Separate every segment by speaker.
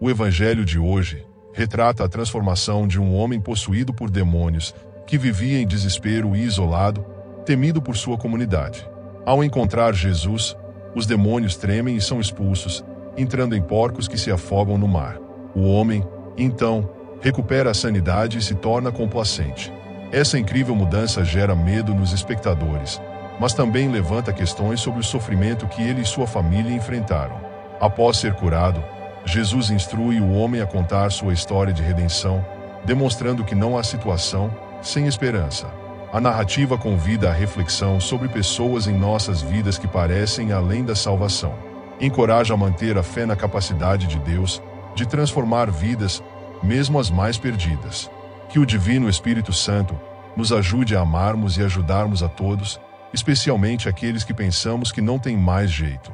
Speaker 1: O evangelho de hoje retrata a transformação de um homem possuído por demônios, que vivia em desespero e isolado, temido por sua comunidade. Ao encontrar Jesus, os demônios tremem e são expulsos, entrando em porcos que se afogam no mar. O homem, então, recupera a sanidade e se torna complacente. Essa incrível mudança gera medo nos espectadores, mas também levanta questões sobre o sofrimento que ele e sua família enfrentaram. Após ser curado, Jesus instrui o homem a contar sua história de redenção, demonstrando que não há situação sem esperança. A narrativa convida à reflexão sobre pessoas em nossas vidas que parecem além da salvação. Encoraja a manter a fé na capacidade de Deus de transformar vidas, mesmo as mais perdidas. Que o Divino Espírito Santo nos ajude a amarmos e ajudarmos a todos, especialmente aqueles que pensamos que não tem mais jeito.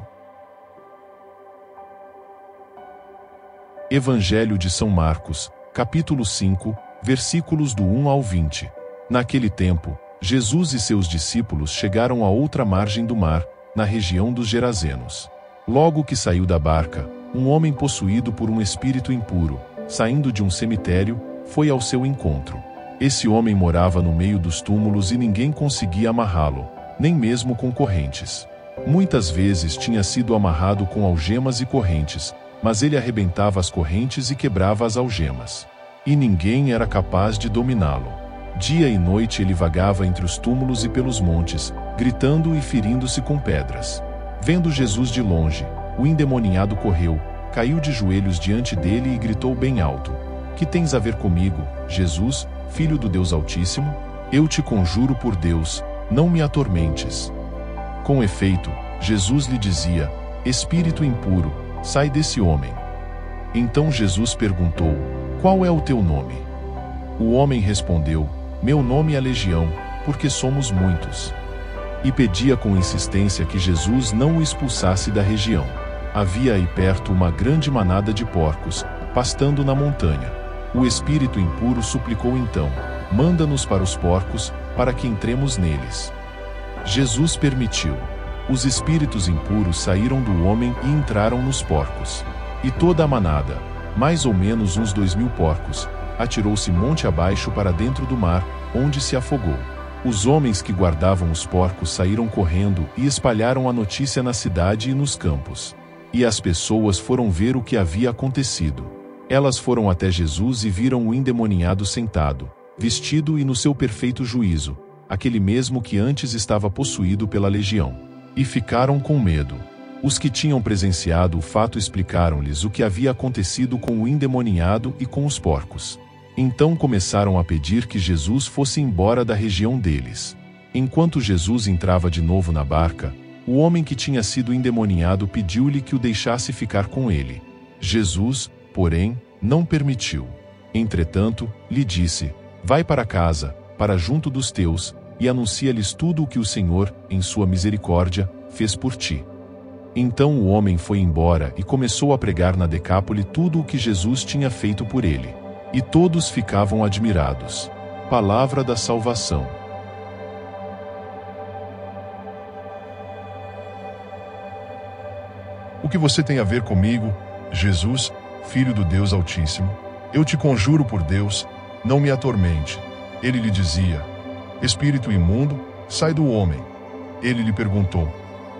Speaker 2: Evangelho de São Marcos, capítulo 5, versículos do 1 ao 20. Naquele tempo, Jesus e seus discípulos chegaram à outra margem do mar, na região dos Gerazenos. Logo que saiu da barca, um homem possuído por um espírito impuro, saindo de um cemitério, foi ao seu encontro. Esse homem morava no meio dos túmulos e ninguém conseguia amarrá-lo, nem mesmo com correntes. Muitas vezes tinha sido amarrado com algemas e correntes, mas ele arrebentava as correntes e quebrava as algemas. E ninguém era capaz de dominá-lo. Dia e noite ele vagava entre os túmulos e pelos montes, gritando e ferindo-se com pedras. Vendo Jesus de longe, o endemoniado correu, caiu de joelhos diante dele e gritou bem alto: "Que tens a ver comigo, Jesus, Filho do Deus Altíssimo? Eu te conjuro por Deus, não me atormentes." Com efeito, Jesus lhe dizia: "Espírito impuro, sai desse homem." Então Jesus perguntou: "Qual é o teu nome?" O homem respondeu: "Meu nome é Legião, porque somos muitos." E pedia com insistência que Jesus não o expulsasse da região. Havia aí perto uma grande manada de porcos, pastando na montanha. O espírito impuro suplicou então: "Manda-nos para os porcos, para que entremos neles." Jesus permitiu. Os espíritos impuros saíram do homem e entraram nos porcos. E toda a manada, mais ou menos uns 2.000 porcos, atirou-se monte abaixo para dentro do mar, onde se afogou. Os homens que guardavam os porcos saíram correndo e espalharam a notícia na cidade e nos campos. E as pessoas foram ver o que havia acontecido. Elas foram até Jesus e viram o endemoniado sentado, vestido e no seu perfeito juízo, aquele mesmo que antes estava possuído pela legião. E ficaram com medo. Os que tinham presenciado o fato explicaram-lhes o que havia acontecido com o endemoniado e com os porcos. Então começaram a pedir que Jesus fosse embora da região deles. Enquanto Jesus entrava de novo na barca, o homem que tinha sido endemoniado pediu-lhe que o deixasse ficar com ele. Jesus, porém, não permitiu. Entretanto, lhe disse: "Vai para casa, para junto dos teus, e anuncia-lhes tudo o que o Senhor, em sua misericórdia, fez por ti." Então o homem foi embora e começou a pregar na Decápole tudo o que Jesus tinha feito por ele. E todos ficavam admirados. Palavra da salvação.
Speaker 1: O que você tem a ver comigo, Jesus, Filho do Deus Altíssimo? Eu te conjuro por Deus, não me atormente. Ele lhe dizia: "Espírito imundo, sai do homem." Ele lhe perguntou: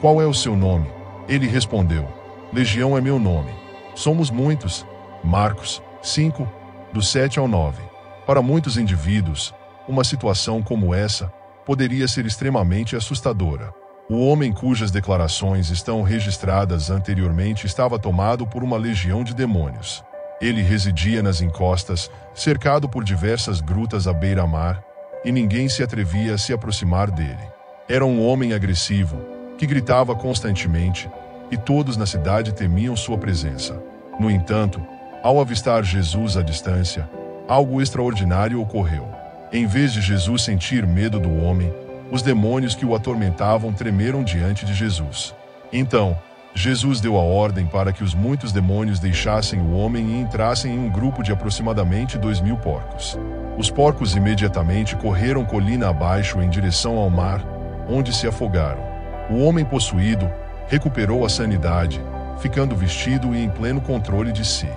Speaker 1: "Qual é o seu nome?" Ele respondeu: "Legião é meu nome. Somos muitos." Marcos 5, do 7 ao 9. Para muitos indivíduos, uma situação como essa poderia ser extremamente assustadora. O homem cujas declarações estão registradas anteriormente estava tomado por uma legião de demônios. Ele residia nas encostas, cercado por diversas grutas à beira-mar, e ninguém se atrevia a se aproximar dele. Era um homem agressivo, que gritava constantemente, e todos na cidade temiam sua presença. No entanto, ao avistar Jesus à distância, algo extraordinário ocorreu. Em vez de Jesus sentir medo do homem, os demônios que o atormentavam tremeram diante de Jesus. Então, Jesus deu a ordem para que os muitos demônios deixassem o homem e entrassem em um grupo de aproximadamente 2.000 porcos. Os porcos imediatamente correram colina abaixo em direção ao mar, onde se afogaram. O homem possuído recuperou a sanidade, ficando vestido e em pleno controle de si.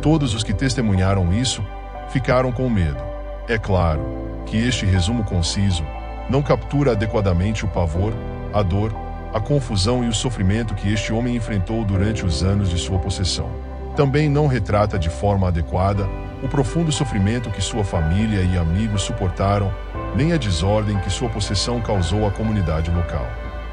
Speaker 1: Todos os que testemunharam isso ficaram com medo. É claro que este resumo conciso não captura adequadamente o pavor, a dor, a confusão e o sofrimento que este homem enfrentou durante os anos de sua possessão. Também não retrata de forma adequada o profundo sofrimento que sua família e amigos suportaram, nem a desordem que sua possessão causou à comunidade local.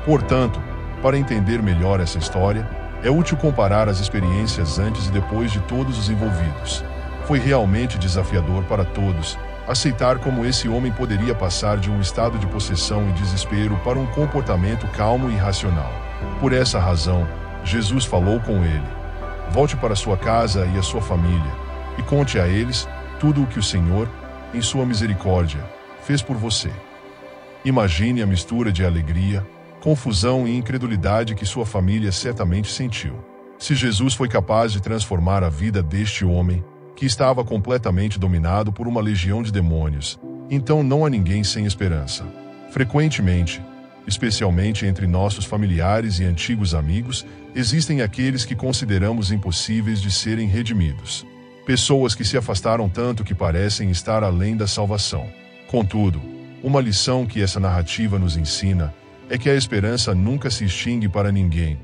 Speaker 1: Portanto, para entender melhor essa história, é útil comparar as experiências antes e depois de todos os envolvidos. Foi realmente desafiador para todos aceitar como esse homem poderia passar de um estado de possessão e desespero para um comportamento calmo e racional. Por essa razão, Jesus falou com ele: volte para sua casa e a sua família, e conte a eles tudo o que o Senhor, em sua misericórdia, fez por você. Imagine a mistura de alegria, confusão e incredulidade que sua família certamente sentiu. Se Jesus foi capaz de transformar a vida deste homem, que estava completamente dominado por uma legião de demônios, então não há ninguém sem esperança. Frequentemente, especialmente entre nossos familiares e antigos amigos, existem aqueles que consideramos impossíveis de serem redimidos. Pessoas que se afastaram tanto que parecem estar além da salvação. Contudo, uma lição que essa narrativa nos ensina é que a esperança nunca se extingue para ninguém,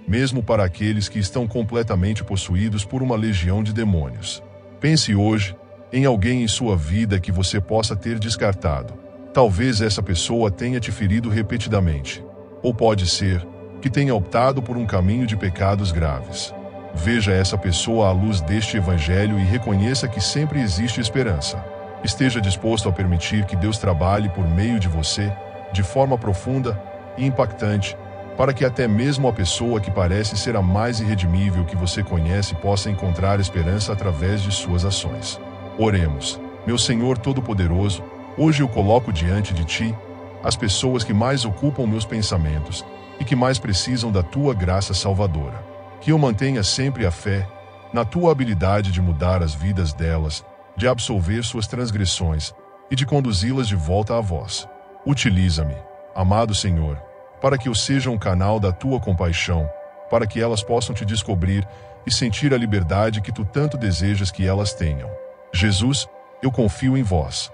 Speaker 1: mesmo para aqueles que estão completamente possuídos por uma legião de demônios. Pense hoje em alguém em sua vida que você possa ter descartado. Talvez essa pessoa tenha te ferido repetidamente. Ou pode ser que tenha optado por um caminho de pecados graves. Veja essa pessoa à luz deste evangelho e reconheça que sempre existe esperança. Esteja disposto a permitir que Deus trabalhe por meio de você, de forma profunda e impactante, para que até mesmo a pessoa que parece ser a mais irredimível que você conhece possa encontrar esperança através de suas ações. Oremos. Meu Senhor Todo-Poderoso, hoje eu coloco diante de Ti as pessoas que mais ocupam meus pensamentos e que mais precisam da Tua graça salvadora. Que eu mantenha sempre a fé na Tua habilidade de mudar as vidas delas, de absolver suas transgressões e de conduzi-las de volta a Vós. Utiliza-me, amado Senhor, para que eu seja um canal da Tua compaixão, para que elas possam Te descobrir e sentir a liberdade que Tu tanto desejas que elas tenham. Jesus, eu confio em Vós.